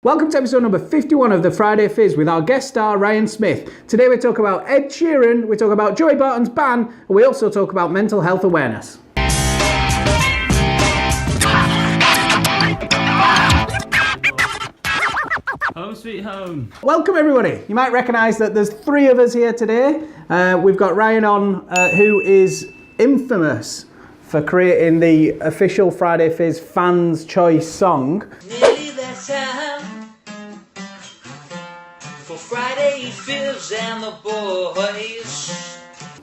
Welcome to episode number 51 of the Friday Fizz with our guest star Ryan Smith. Today we talk about Ed Sheeran, we talk about Joey Barton's ban, and we also talk about mental health awareness. Home sweet home. Welcome everybody. You might recognise that there's three of us here today. We've got Ryan on, who is infamous for creating the official Friday Fizz fans' choice song. Nearly that time for Friday Fizz and the boys.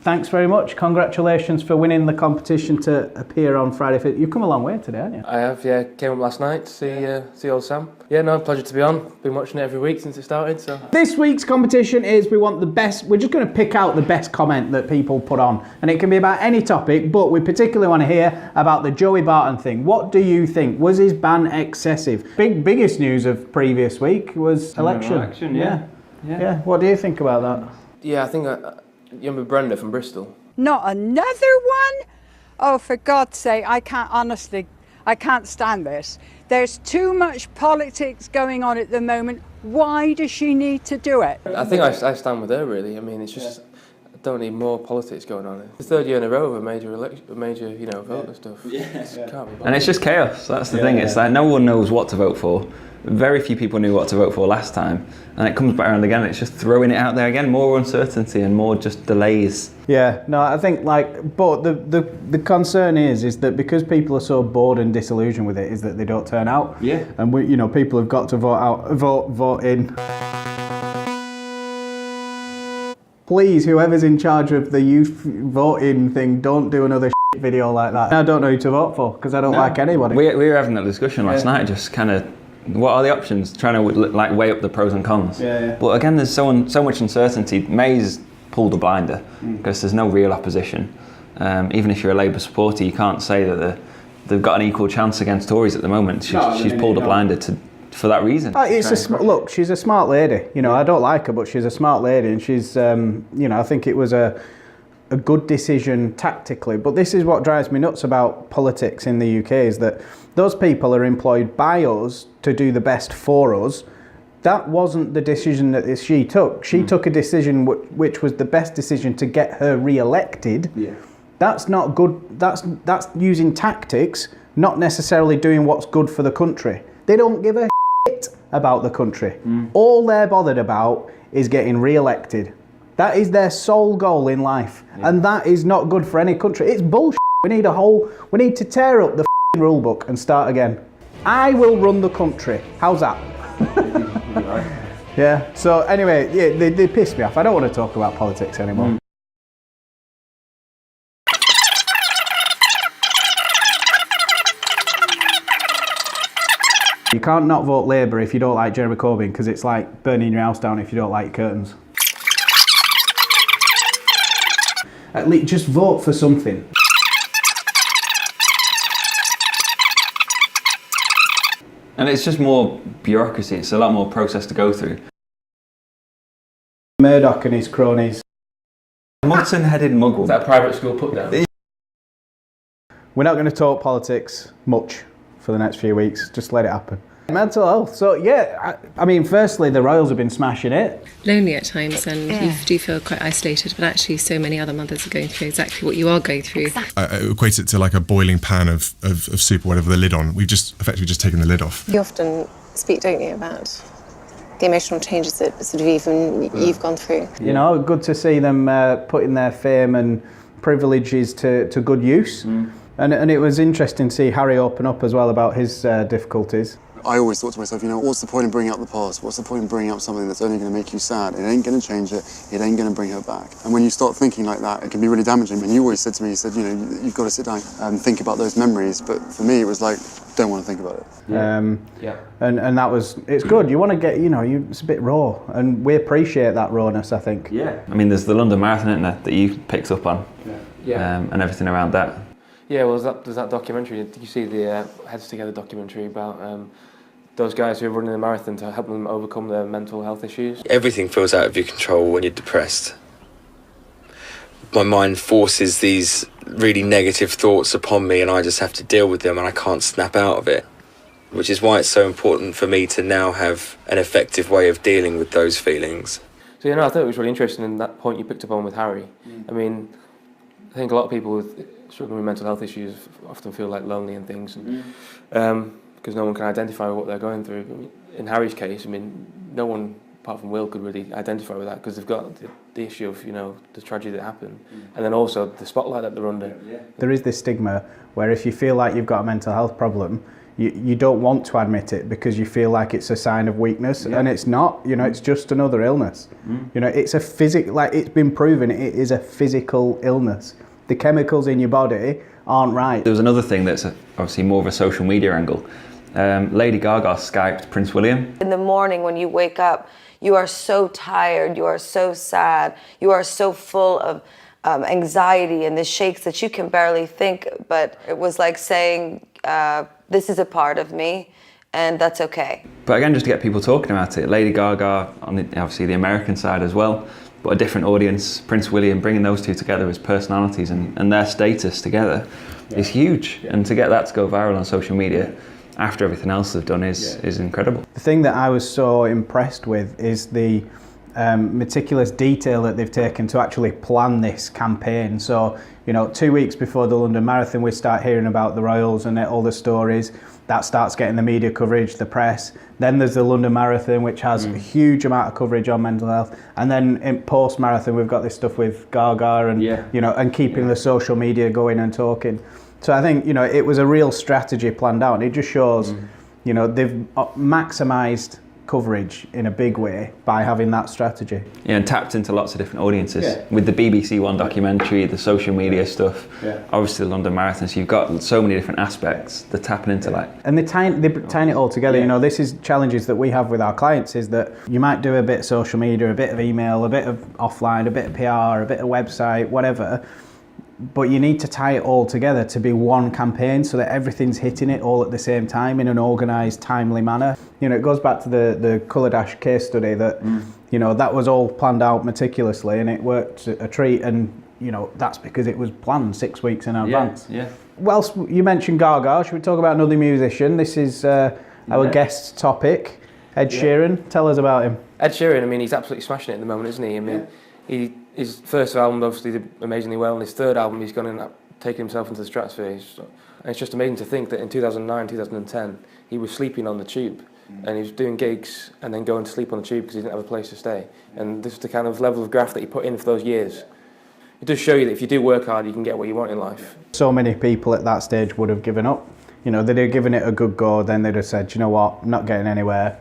Thanks very much. Congratulations for winning the competition to appear on Friday Fizz. You've come a long way today, haven't you? I have, yeah. Came up last night to see old Sam. Yeah, no, pleasure to be on. Been watching it every week since it started, so. This week's competition is we want the best, we're just going to pick out the best comment that people put on. And it can be about any topic, but we particularly want to hear about the Joey Barton thing. What do you think? Was his ban excessive? Biggest news of previous week was election. Yeah. What do you think about that? Yeah, I think you remember Brenda from Bristol? Not another one? Oh, for God's sake, I can't stand this. There's too much politics going on at the moment. Why does she need to do it? I think I stand with her, really. I mean, it's just, I don't need more politics going on. It's the third year in a row of a major vote and stuff. And it's just chaos. That's the thing. It's like no one knows what to vote for. Very few people knew what to vote for last time, and it comes back around again. It's just throwing it out there again, more uncertainty and more just delays. Yeah, no, I think but the concern is that because people are so bored and disillusioned with it, is that they don't turn out. Yeah. And people have got to vote in. Please, whoever's in charge of the youth voting thing, don't do another video like that. I don't know who to vote for because I don't like anybody. We were having that discussion last night, just kind of. What are the options? Trying to weigh up the pros and cons. Yeah. But again, there's so much uncertainty. May's pulled a blinder because there's no real opposition. Even if you're a Labour supporter, you can't say that they've got an equal chance against Tories at the moment. She's pulled a blinder for that reason. Look, she's a smart lady. I don't like her, but she's a smart lady, and she's I think it was a good decision tactically. But this is what drives me nuts about politics in the UK is that those people are employed by us to do the best for us. That wasn't the decision that she took. She took a decision which was the best decision to get her re-elected. Yeah. That's not good. That's using tactics, not necessarily doing what's good for the country. They don't give a shit about the country. All they're bothered about is getting re-elected. That is their sole goal in life. Yeah. And that is not good for any country. It's bullshit. We need to tear up the rule book and start again. I will run the country. How's that? Yeah. So anyway, they pissed me off. I don't want to talk about politics anymore. You can't not vote Labour if you don't like Jeremy Corbyn because it's like burning your house down if you don't like your curtains. At least just vote for something. And it's just more bureaucracy. It's a lot more process to go through. Murdoch and his cronies. Mutton-headed muggle. Is that a private school put down? We're not going to talk politics much for the next few weeks. Just let it happen. Mental health. So I mean, firstly, the Royals have been smashing it. Lonely at times, and you do feel quite isolated, but actually so many other mothers are going through exactly what you are going through. I equate it to like a boiling pan of soup or whatever, the lid on. We've just effectively just taken the lid off. You often speak, don't you, about the emotional changes that sort of even you've gone through. Good to see them putting their fame and privileges to good use. And it was interesting to see Harry open up as well about his difficulties. I always thought to myself, what's the point in bringing up the past? What's the point in bringing up something that's only going to make you sad? It ain't going to change it. It ain't going to bring her back. And when you start thinking like that, it can be really damaging. And you always said to me, you've got to sit down and think about those memories. But for me, it was like, don't want to think about it. And that was, it's good. You want to get, it's a bit raw. And we appreciate that rawness, I think. Yeah. I mean, there's the London Marathon, isn't there, that you picked up on. And everything around that. Yeah, well, there's that documentary. Did you see the Heads Together documentary about those guys who are running the marathon to help them overcome their mental health issues? Everything feels out of your control when you're depressed. My mind forces these really negative thoughts upon me and I just have to deal with them and I can't snap out of it. which is why it's so important for me to now have an effective way of dealing with those feelings. So, I thought it was really interesting in that point you picked up on with Harry. I mean, I think a lot of people struggling with mental health issues often feel like lonely and things, because no one can identify what they're going through. I mean, in Harry's case, I mean, no one apart from Will could really identify with that, because they've got the issue of, the tragedy that happened, and then also the spotlight that they're under. There is this stigma where if you feel like you've got a mental health problem, you don't want to admit it because you feel like it's a sign of weakness, and it's not. It's just another illness. It's a it's been proven it is a physical illness. The chemicals in your body aren't right. There was another thing that's obviously more of a social media angle. Lady Gaga Skyped Prince William. In the morning when you wake up, you are so tired, you are so sad, you are so full of anxiety and the shakes that you can barely think, but it was like saying, this is a part of me, and that's okay. But again, just to get people talking about it, Lady Gaga, on obviously the American side as well, but a different audience, Prince William, bringing those two together as personalities and their status together is huge. And to get that to go viral on social media after everything else they've done is incredible. The thing that I was so impressed with is the meticulous detail that they've taken to actually plan this campaign. So, 2 weeks before the London Marathon, we start hearing about the Royals and all the stories. That starts getting the media coverage, the press. Then there's the London Marathon, which has a huge amount of coverage on mental health. And then in post-marathon, we've got this stuff with Gaga and, and keeping the social media going and talking. So I think, it was a real strategy planned out. It just shows, they've maximised coverage in a big way by having that strategy. Yeah, and tapped into lots of different audiences. With the BBC One documentary, the social media stuff, obviously the London Marathon, so you've got so many different aspects they're tapping into And they tie it all together. This is challenges that we have with our clients, is that you might do a bit of social media, a bit of email, a bit of offline, a bit of PR, a bit of website, whatever, but you need to tie it all together to be one campaign so that everything's hitting it all at the same time in an organised, timely manner. It goes back to the Colour Dash case study that, that was all planned out meticulously and it worked a treat, and, that's because it was planned 6 weeks in advance. Whilst you mentioned Gaga, should we talk about another musician? This is our guest topic, Ed Sheeran. Tell us about him. Ed Sheeran, I mean, he's absolutely smashing it at the moment, isn't he? I mean, his first album obviously did amazingly well, and his third album he's gone and taken himself into the stratosphere. And it's just amazing to think that in 2009, 2010, he was sleeping on the tube, and he was doing gigs and then going to sleep on the tube because he didn't have a place to stay. And this is the kind of level of graft that he put in for those years. It does show you that if you do work hard, you can get what you want in life. So many people at that stage would have given up. They'd have given it a good go, then they'd have said, you know what, I'm not getting anywhere.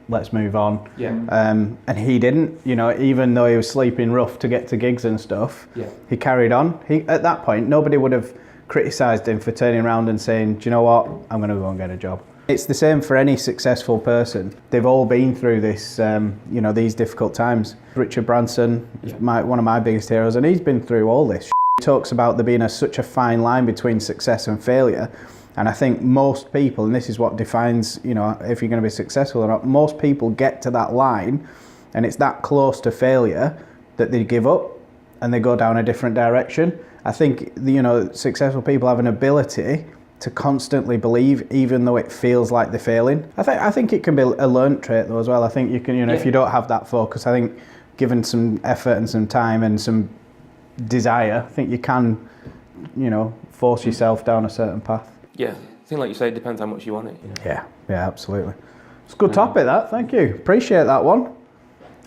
Let's move on. And he didn't, even though he was sleeping rough to get to gigs and stuff, he carried on. At that point, nobody would have criticised him for turning around and saying, do you know what, I'm going to go and get a job. It's the same for any successful person. They've all been through this, these difficult times. Richard Branson, one of my biggest heroes, and he's been through all this. He talks about there being such a fine line between success and failure. And I think most people, and this is what defines, if you're going to be successful or not, most people get to that line and it's that close to failure that they give up and they go down a different direction. I think, successful people have an ability to constantly believe even though it feels like they're failing. I think it can be a learnt trait though as well. I think you can, if you don't have that focus, I think given some effort and some time and some desire, I think you can, force yourself down a certain path. Yeah, I think like you say, it depends how much you want it. Yeah, absolutely. It's a good topic that, thank you. Appreciate that one.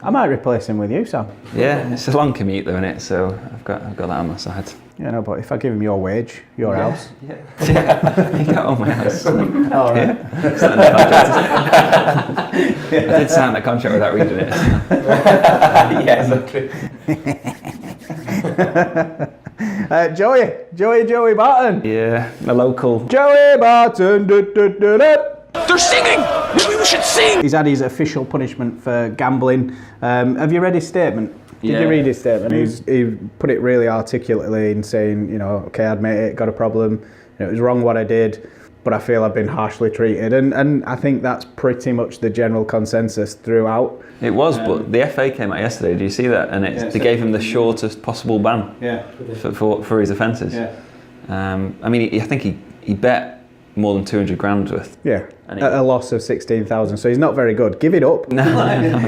I might replace him with you, Sam. Yeah, it's a long commute though, isn't it? So I've got that on my side. Yeah, no, but if I give him your wage, your house. Yeah, you got all my house. All right. I did sign the contract without reading it. Exactly. Joey Barton. Yeah, a local. Joey Barton. They're singing! Maybe we should sing! He's had his official punishment for gambling. Have you read his statement? Did you read his statement? He put it really articulately in saying, okay, I admit it, got a problem. It was wrong what I did, but I feel I've been harshly treated. And I think that's pretty much the general consensus throughout. It was, but the FA came out yesterday. Did you see that? And they gave him the shortest possible ban for his offences. I mean, I think he bet more than 200 grand worth. Yeah, And at a loss of 16,000. So he's not very good. Give it up. No,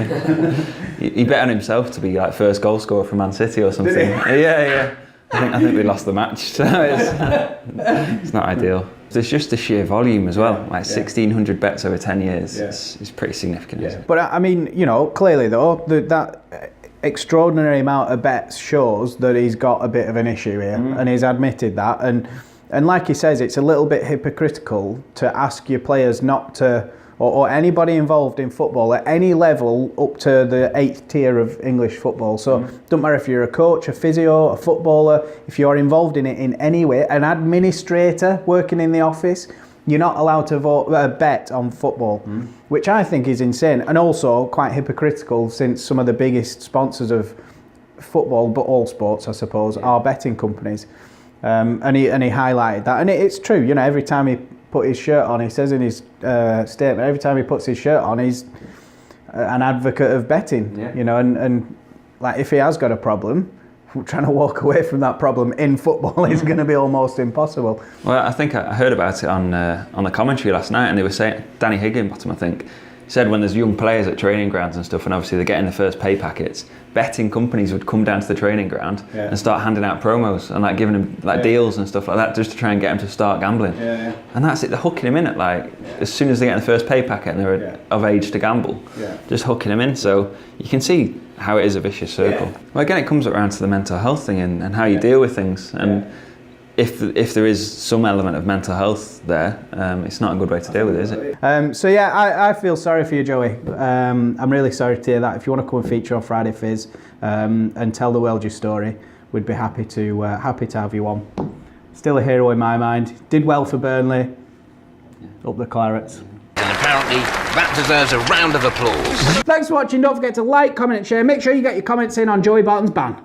he bet on himself to be like first goal scorer for Man City or something. Yeah. I think we lost the match, so it's not ideal. There's just the sheer volume as well, like 1,600 bets over 10 years. It's pretty significant. Isn't it? But I mean, clearly though, that extraordinary amount of bets shows that he's got a bit of an issue here, and he's admitted that. And like he says, it's a little bit hypocritical to ask your players not to, or anybody involved in football at any level up to the 8th tier of English football. So don't matter if you're a coach, a physio, a footballer, if you're involved in it in any way, an administrator working in the office, you're not allowed to bet on football, which I think is insane, and also quite hypocritical since some of the biggest sponsors of football, but all sports I suppose, are betting companies. And he highlighted that, and it's true. Every time he put his shirt on, he says in his statement, every time he puts his shirt on, he's an advocate of betting. And like if he has got a problem, trying to walk away from that problem in football is going to be almost impossible. Well, I think I heard about it on the commentary last night, and they were saying, Danny Higginbottom, I think, said when there's young players at training grounds and stuff, and obviously they're getting the first pay packets, betting companies would come down to the training ground and start handing out promos and like giving them deals and stuff like that, just to try and get them to start gambling. And that's it, they're hooking them in at as soon as they get the first pay packet and they're of age to gamble, just hooking them in. So you can see how it is a vicious circle. Well, again, it comes around to the mental health thing and how you deal with things. And if there is some element of mental health there, it's not a good way to deal with it, is it? So yeah, I feel sorry for you, Joey. I'm really sorry to hear that. If you want to come and feature on Friday Fizz and tell the world your story, we'd be happy to have you on. Still a hero in my mind. Did well for Burnley. Up the Clarets. And apparently that deserves a round of applause. Thanks for watching. Don't forget to like, comment and share. Make sure you get your comments in on Joey Barton's ban.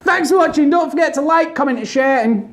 Thanks for watching. Don't forget to like, comment and share, and